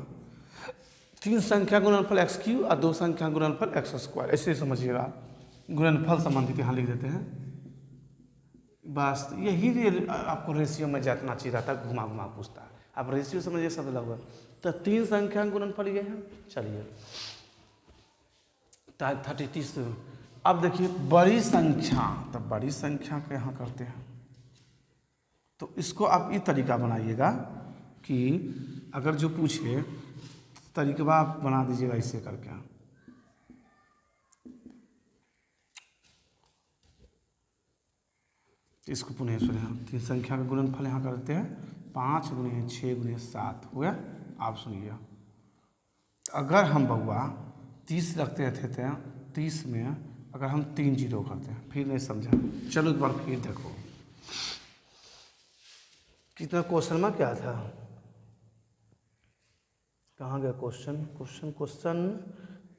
3 संख्या गुणनफल एक्स क्यू और 2 संख्या गुणनफल एक्स स्क्वायर, ऐसे समझिएगा। गुणनफल संबंधित यहाँ लिख देते हैं, बस यही आपको रेशियो में जितना चीज रहता है घुमा घुमा पूछता है। आप रेशियो समझिए सब लगभग। तो 3 संख्या गुणनफल ये है, चलिए 30। अब देखिए बड़ी संख्या, तो बड़ी संख्या को यहाँ करते हैं, तो इसको आप इस तरीका बनाइएगा कि अगर जो पूछे तरीका आप बना दीजिएगा इससे करके। इसको पुनः सुनिए, 3 संख्या का गुणनफल यहाँ करते हैं 5 गुने 6 गुने 7 हो गया। आप सुनिए, अगर हम बउआ 30 रखते थे तो 30 में अगर हम 3 जीरो करते हैं, फिर नहीं समझा, चलो एक बार फिर देखो कितना क्वेश्चन में क्या था, कहाँ गया क्वेश्चन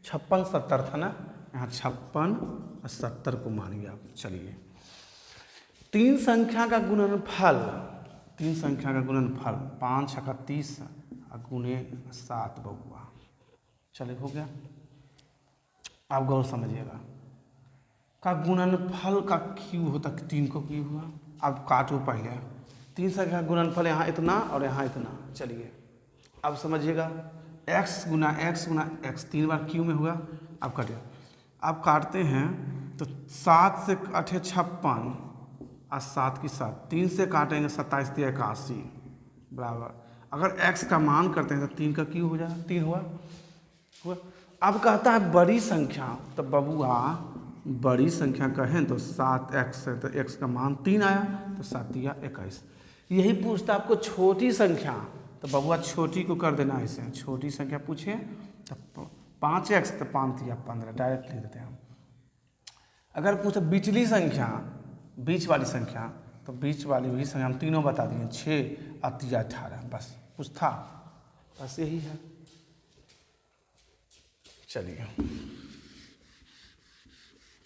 56 70 था ना, यहाँ 56 और 70 को मानिए आप। चलिए 3 संख्या का गुणनफल, 3 संख्या का गुणनफल 5 छक्का 30 और गुने 7 बउआ, चलिए हो गया। आप गौर समझिएगा, का गुणनफल का क्यू होता, 3 को क्यू हुआ। अब काटो पहले, 3 संख्या का गुणनफल यहाँ इतना और यहाँ इतना, चलिए अब समझिएगा x गुना x गुना x 3 बार क्यू में हुआ। अब काटिए, अब काटते हैं तो 7 से 8 56 और 7 की 7, 3 से काटेंगे 27 3 81 बराबर। अगर x का मान करते हैं तो 3 का क्यू हो जाएगा, 3 हुआ। अब कहता है बड़ी संख्या, तो बबुआ बड़ी संख्या कहें तो 7x है, तो x का मान 3 आया, तो 7 या 21। यही पूछता आपको छोटी संख्या, तो बबुआ छोटी को कर देना ऐसे, छोटी संख्या पूछे तो 5x तो 5 या 15 डायरेक्ट लिख देते हैं। अगर पूछे बिचली संख्या, बीच वाली संख्या, तो बीच वाली भी संख्या हम तीनों बता दिए, 6 और 3 18, बस कुछ था, बस यही है। चलिए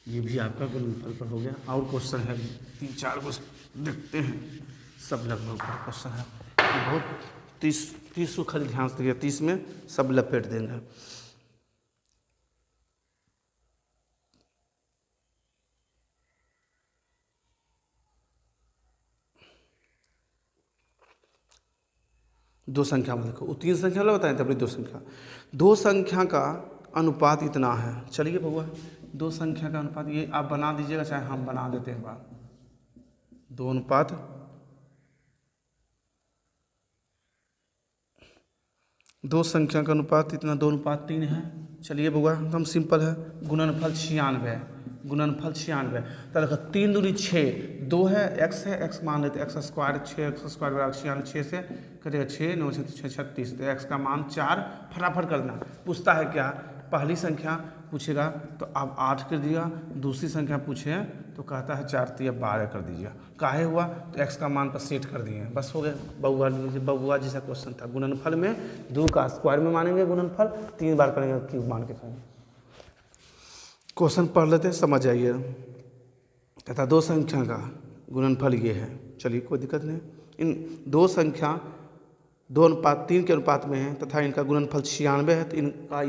ये भी आपका गुणनफल पर हो गया। और क्वेश्चन है 3-4 क्वेश्चन देखते हैं, सब लगभग क्वेश्चन है बहुत। 30 को खाली ध्यान से देखिए, 30 में सब लपेट देंगे। दो संख्या में देखो, 3 संख्या वाला बताएं तब 2 संख्या का अनुपात इतना है। चलिए बउआ 2 संख्या का अनुपात ये आप बना दीजिएगा, चाहे हम बना देते हैं बात। 2 अनुपात 2 संख्या का अनुपात इतना 2 अनुपात 3 है। चलिए बउआ एकदम सिंपल है, गुणनफल 96, गुणनफल 96, तो 3 दूनी 6, 2 है x है, x मान लेते x स्क्वायर, 6x स्क्वायर बराबर 96, 6 से कटेगा 6 9 6 36, तो x का मान 4, फटाफट कर देना। पूछता है क्या, पहली संख्या पूछेगा तो आप 8 कर दिया, दूसरी संख्या पूछे तो कहता है 4 3 12 कर दीजिए, काहे हुआ तो x का मान पर सेट कर दिए, बस हो गया। बउआ जैसा क्वेश्चन था, गुणनफल में 2 का स्क्वायर में मानेंगे गुणनफल, 3 बार करेंगे क्यूब मान के करेंगे। क्वेश्चन पढ़ लेते हैं, समझ जाइए। तथा 2 संख्या का गुणनफल ये है, चलिए कोई दिक्कत नहीं। इन 2 संख्या 2 अनुपात 3 के अनुपात में है तथा इनका गुणनफल 96 है, तो इनका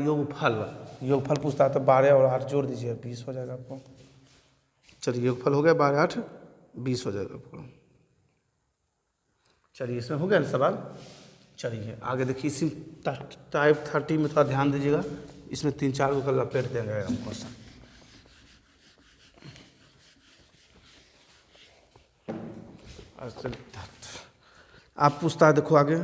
योगफल पूछता है, तो 12 और 8 जोड़ दीजिए 20 हो जाएगा आपको। चलिए योगफल हो गया 12 8 20 हो जाएगा आपको। चलिए इसमें हो गया ना सवाल। चलिए आगे देखिए, इसी टाइप 30 में थोड़ा ध्यान दीजिएगा, इसमें 3-4 को कल लपेट देंगे हम क्वेश्चन। आप पूछता है, देखो आगे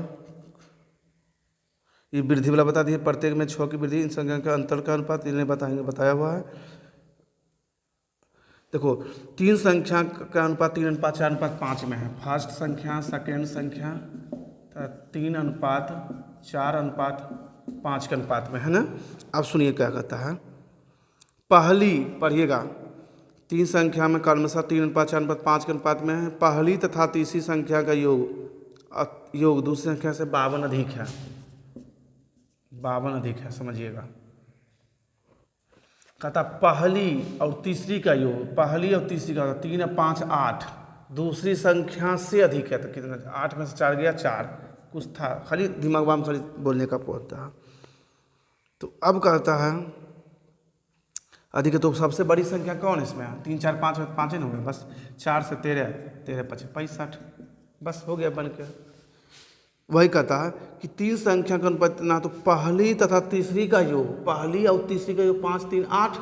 ये वृद्धि वाला बता दिए, प्रत्येक में 6 की वृद्धि, इन संख्या का अंतर का अनुपात इन्हें बताएंगे, बताया हुआ है। देखो 3 संख्या का अनुपात 3:4:5 में है। फर्स्ट संख्या, सेकेंड संख्या 3:4:5 के अनुपात में है ना। अब सुनिए क्या कहता है। पहली पढ़िएगा, 3 संख्या में क्रमशः 3:4:5 के अनुपात में है। पहली तथा तीसरी संख्या का योग दूसरी संख्या से 52 अधिक है। 52 अधिक है, समझिएगा। कहता पहली और तीसरी का योग, पहली और तीसरी का 3 और 5 8, दूसरी संख्या से अधिक है। तो कितना, 8 में से 4 गया 4, कुछ था खाली दिमाग में खाली बोलने का पड़ता है। तो अब कहता है अधिक है, तो सबसे बड़ी संख्या कौन है इसमें? 3 4 5 5 हो गया, बस 4 से 13, 13 5 65, बस हो गया बन के। वही कहता है कि 3 संख्या का अनुपात ना, तो पहली तथा तीसरी का योग, पहली और तीसरी का योग 5 3 8,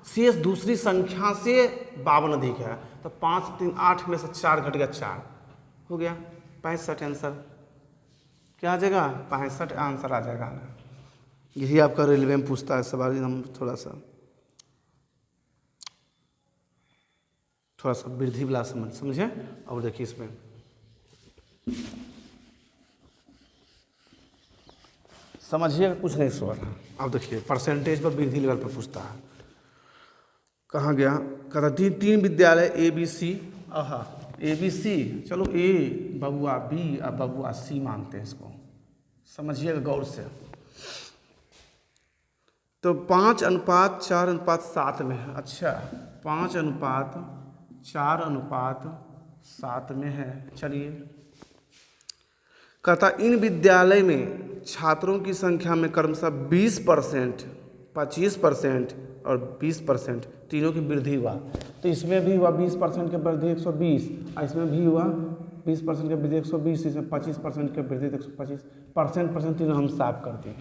शेष दूसरी संख्या से 52 अधिक है। तो 5 3 8 में से 4 घट गया 4, हो गया 65 आंसर। क्या आ जाएगा? 65 आंसर आ जाएगा ना। यही आपका रेलवे में पूछता है सवाल। हम थोड़ा सा वृद्धि वाला समझे। और देखिए इसमें समझिएगा, कुछ नहीं सवाल है। अब देखिए परसेंटेज पर वृद्धि लेवल पर पूछता है। कहाँ गया? कहता 3 विद्यालय ABC, ABC, चलो A बबुआ, B और बबुआ C मानते हैं इसको, समझिएगा गौर से। तो 5:4:7 में है। अच्छा 5:4:7 में है। चलिए कहता इन विद्यालय में छात्रों की संख्या में क्रमशः 20%, 25% और 20% तीनों की वृद्धि हुआ। तो इसमें भी हुआ 20% की वृद्धि 120, और इसमें भी हुआ 20% की वृद्धि 120, इसमें 25% की वृद्धि 125, परसेंट तीनों हम साफ कर दिए।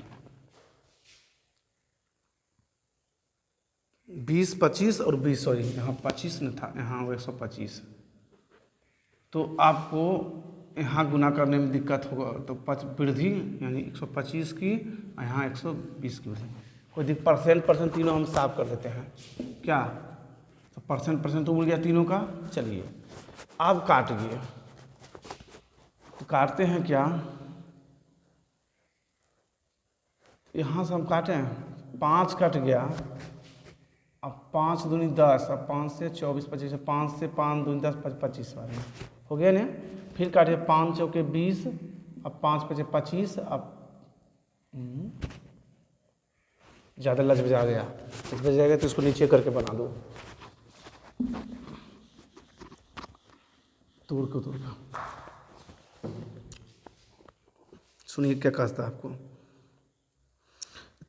20 25 और 20, सॉरी यहाँ 25 न था, यहाँ 125। तो आपको यहाँ गुना करने में दिक्कत होगा, तो वृद्धि यानी 125 की, यहाँ 120 की वृद्धि। कोई परसेंट तीनों हम साफ कर देते हैं क्या? तो परसेंट तो उड़ गया तीनों का। चलिए अब काटिए, तो काटते हैं क्या? यहाँ से हम काटें, 5 कट गया, अब 5 दूनी 10, अब 5 से 24 25, 5 से 5 दूनी 10 25 वाले हो गया ना। फिर काटिए 5 चौके 20, अब 5 5 25, अब ज़्यादा लच बजा गया, लच बजा गया तो इसको नीचे करके बना दो, तोड़ को। सुनिए क्या कहता है आपको।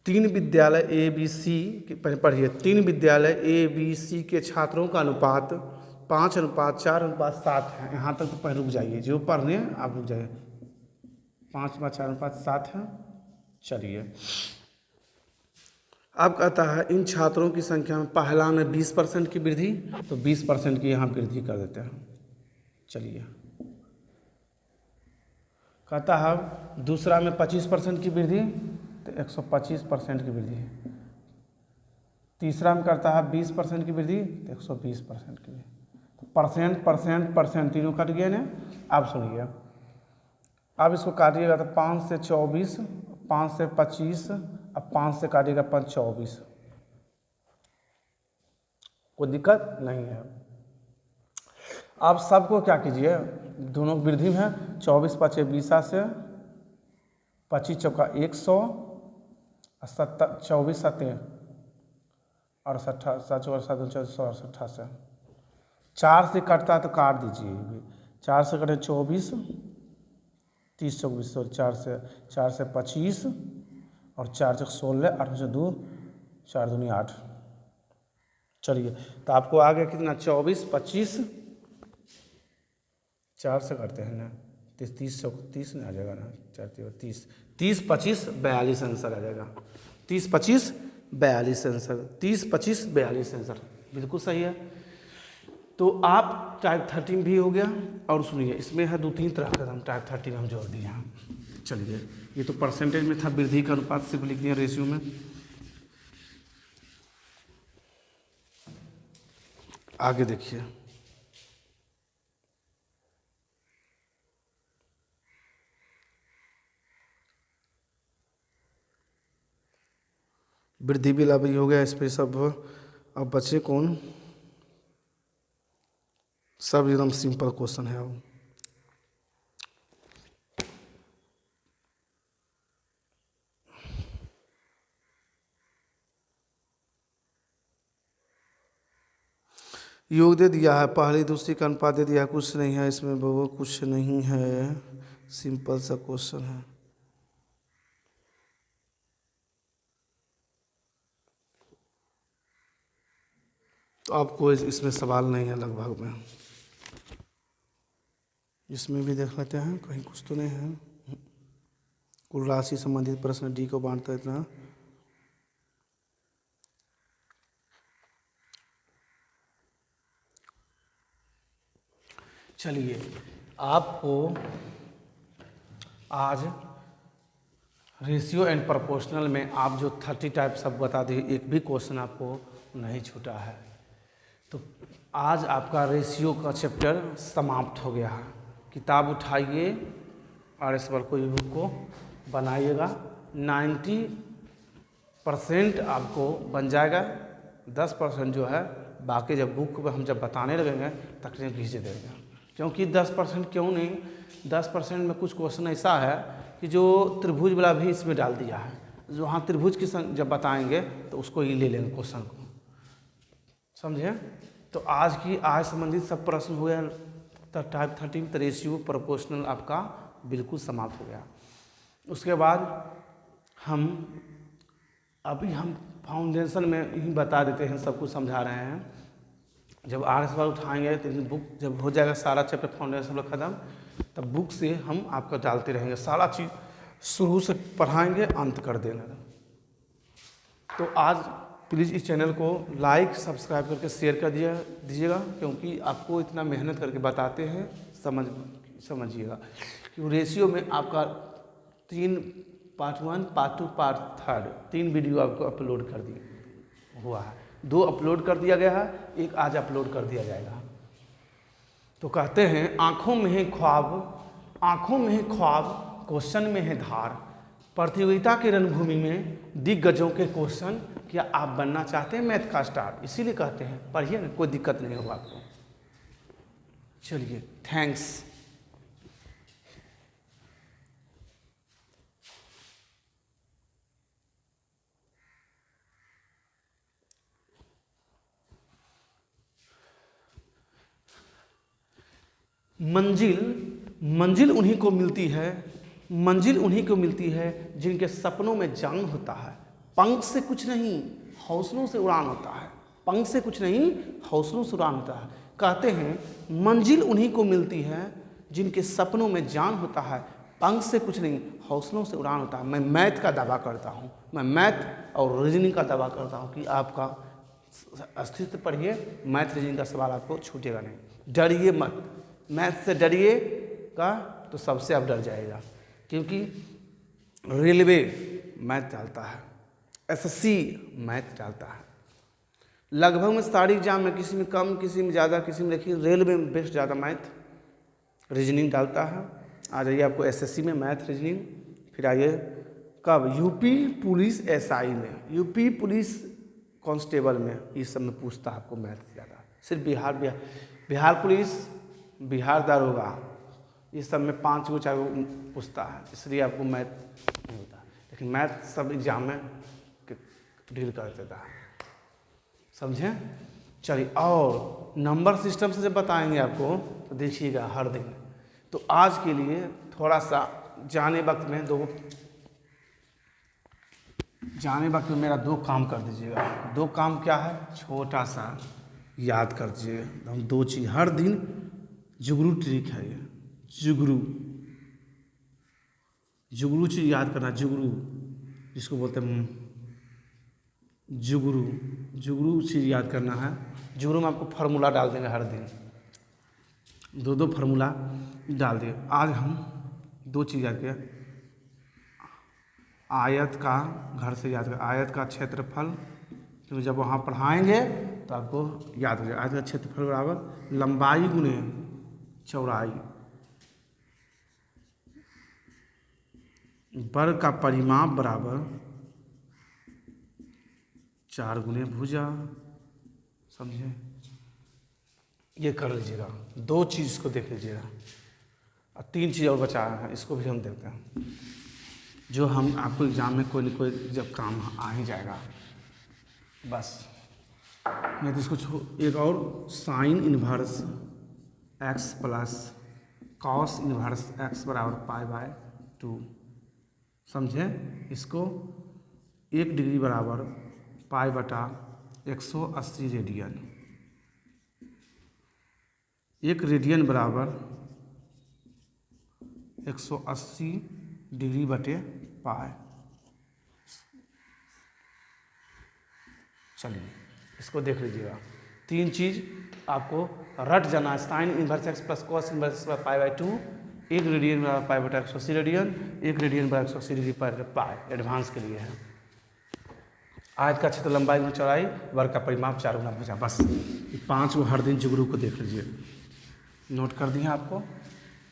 3 विद्यालय ABC के, पढ़िए, 3 विद्यालय ABC के छात्रों का अनुपात 5:4:7 है। यहाँ तक तो पहले रुक जाइए, जो पढ़ने आप रुक जाइए। 5:4:7 है। चलिए अब कहता है इन छात्रों की संख्या में पहला में 20% की वृद्धि, तो 20% की यहाँ वृद्धि कर देते हैं। चलिए कहता है दूसरा में 25% की वृद्धि, तो 125% की वृद्धि। तीसरा में करता है 20% की वृद्धि, तो 120% की वृद्धि। तो परसेंट तीनों कट गए ना। अब सुनिए, अब इसको काटिएगा तो 5 से 24, 5 से 25, अब 5 से काटिएगा 5 24, कोई दिक्कत नहीं है। आप सबको क्या कीजिए, दोनों वृद्धि में 24 5 20 से 25 चौका 100, 24 7 और 7 से 4 से कटता है तो काट दीजिए। 4 से कटे 24, 30 चौक 20, 4 से 25 और 4 चौक 16, 8 से 2, 4 दूनी 8। चलिए तो आपको आ गया कितना? 24 25, 4 से करते हैं ना, 30 30 नहीं आ जाएगा ना, 4 30 30 25 42 आंसर आ जाएगा। 30 25 42 आंसर, 30 25 42 आंसर, बिल्कुल सही है। तो आप टाइप 13 भी हो गया। और सुनिए, इसमें है 2-3 तरह का, हम टाइप 13 हम जोड़ दिए हैं। चलिए, ये तो परसेंटेज में था, वृद्धि का अनुपात सिर्फ लिख दिया रेशियो में। आगे देखिए, वृद्धि भी लाभ हो गया, इस पे सब। अब बचे कौन? सब एकदम सिंपल क्वेश्चन है। अब योग दे दिया है, पहली दूसरी का अनुपात दे दिया है, कुछ नहीं है इसमें वो, कुछ नहीं है, सिंपल सा क्वेश्चन है। तो आपको इसमें सवाल नहीं है लगभग में। इसमें भी देख लेते हैं, कहीं कुछ तो नहीं है। कुल राशि संबंधित प्रश्न डी को बांटता है इतना। चलिए, आपको आज रेशियो एंड प्रोपोर्शनल में आप जो 30 टाइप सब बता दिए, एक भी क्वेश्चन आपको नहीं छूटा है। तो आज आपका रेशियो का चैप्टर समाप्त हो गया है। किताब उठाइए और इस पर कोई बुक को बनाइएगा। 90% आपको बन जाएगा, 10% जो है बाकी जब बुक पर हम जब बताने लगेंगे तकनीक खींच देंगे। क्योंकि 10% क्यों नहीं, 10% में कुछ क्वेश्चन ऐसा है कि जो त्रिभुज वाला भी इसमें डाल दिया है, जो हाँ त्रिभुज की जब बताएंगे तो उसको ही ले लेंगे क्वेश्चन को, समझे। तो आज संबंधित सब प्रश्न हुए। टाइप 13 रेशियो प्रोपोर्शनल आपका बिल्कुल समाप्त हो गया। उसके बाद हम फाउंडेशन में ही बता देते हैं, सब कुछ समझा रहे हैं। जब आगे सवाल उठाएंगे तो बुक जब हो जाएगा सारा चैप्टर फाउंडेशन वाला खत्म, तब बुक से हम आपका डालते रहेंगे, सारा चीज़ शुरू से पढ़ाएंगे, अंत कर देना। तो आज प्लीज़ इस चैनल को लाइक सब्सक्राइब करके शेयर कर दीजिएगा, क्योंकि आपको इतना मेहनत करके बताते हैं, समझिएगा कि रेशियो में आपका 3 पार्ट 1 पार्ट 2 पार्ट 3 3 वीडियो आपको अपलोड कर दिया हुआ है। 2 अपलोड कर दिया गया है, एक आज अपलोड कर दिया जाएगा। तो कहते हैं आँखों में है ख्वाब, आँखों में है ख्वाब, क्वेश्चन में है धार। प्रतियोगिता के रणभूमि में दिग्गजों के क्वेश्चन, क्या आप बनना चाहते हैं मैथ का स्टार? इसीलिए कहते हैं पढ़िए ना, कोई दिक्कत नहीं होगा आपको। चलिए, थैंक्स। मंजिल उन्हीं को मिलती है, मंजिल उन्हीं को मिलती है जिनके सपनों में जान होता है। पंख से कुछ नहीं, हौसलों से उड़ान होता है। पंख से कुछ नहीं, हौसलों से उड़ान होता है। कहते हैं मंजिल उन्हीं को मिलती है जिनके सपनों में जान होता है। पंख से कुछ नहीं, हौसलों से उड़ान होता है। मैं मैथ का दावा करता हूँ, मैं मैथ और रीजनिंग का दावा करता हूँ कि आपका अस्तित्व पढ़िए, मैथ रीजनिंग का सवाल आपको छूटेगा नहीं। डरिए मत, मैथ से डरिएगा तो सबसे आप डर जाएगा, क्योंकि रेलवे मैथ डालता है, एसएससी मैथ डालता है। लगभग में सारी एग्जाम में किसी में कम, किसी में ज़्यादा, किसी में देखिए रेलवे में बेस्ट ज़्यादा मैथ रीजनिंग डालता है। आ जाइए आपको एसएससी में मैथ रीजनिंग, फिर आइए कब यूपी पुलिस एसआई में, यूपी पुलिस कांस्टेबल में, इस सब में पूछता है आपको मैथ ज़्यादा। सिर्फ बिहार पुलिस, बिहार दारोगा, इस सब में 5 गो 4 गो पूछता है, इसलिए आपको मैथ नहीं होता। लेकिन मैथ सब एग्जाम में डील कर देता है, समझें। चलिए, और नंबर सिस्टम से जब बताएंगे आपको तो देखिएगा हर दिन। तो आज के लिए थोड़ा सा जाने वक्त मेरा 2 काम कर दीजिएगा। 2 काम क्या है, छोटा सा याद कर दीजिएगा। हम 2 चीज़ हर दिन, जुगनू ट्रिक है ये, जुगनू जुगनू चीज़ याद करना, जुगनू जिसको बोलते हैं जुगनू, जुगनू चीज़ याद करना है। जुगनू में आपको फार्मूला डाल देंगे हर दिन, दो फार्मूला डाल दिए। आज हम 2 चीज़ याद किया, आयत का, घर से याद कर, आयत का क्षेत्रफल, क्योंकि जब वहाँ पढ़ाएंगे तो आपको याद हो जाएगा। आयत का क्षेत्रफल बराबर लंबाई गुने चौड़ाई, वर्ग का परिमाप बराबर 4 गुने भुजा। समझे? ये कर लीजिएगा, 2 चीज़ को देख लीजिएगा। और 3 चीज़ और बचा है, इसको भी हम देखते हैं, जो हम आपको एग्ज़ाम में कोई न कोई जब काम आ ही जाएगा बस। नहीं तो इसको एक और, sign inverse X plus cos inverse x बराबर π/2। समझे? इसको 1 डिग्री बराबर π/180 रेडियन, 1 रेडियन बराबर 180 डिग्री बटे पाई। चलिए इसको देख लीजिएगा। 3 चीज़ आपको रट जाना है, sine inverse X plus cos inverse π/2, 1 radian बराबर π/180 रेडियन, 1 रेडियन बराबर 180 डिग्री पर पाई, एडवांस के लिए है। आयत का क्षेत्र, लंबाई गुना चौड़ाई, वर्ग का परिमाप 4 गुना भुजा। बस 5 को हर दिन जुगनू को देख लीजिए, नोट कर दिए आपको।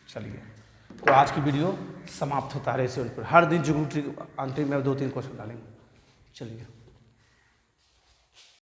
चलिए तो आज की वीडियो समाप्त होता है। ऐसे हर दिन जुगनू ट्रिक अंतिम में 2-3 क्वेश्चन डालेंगे। चलिए।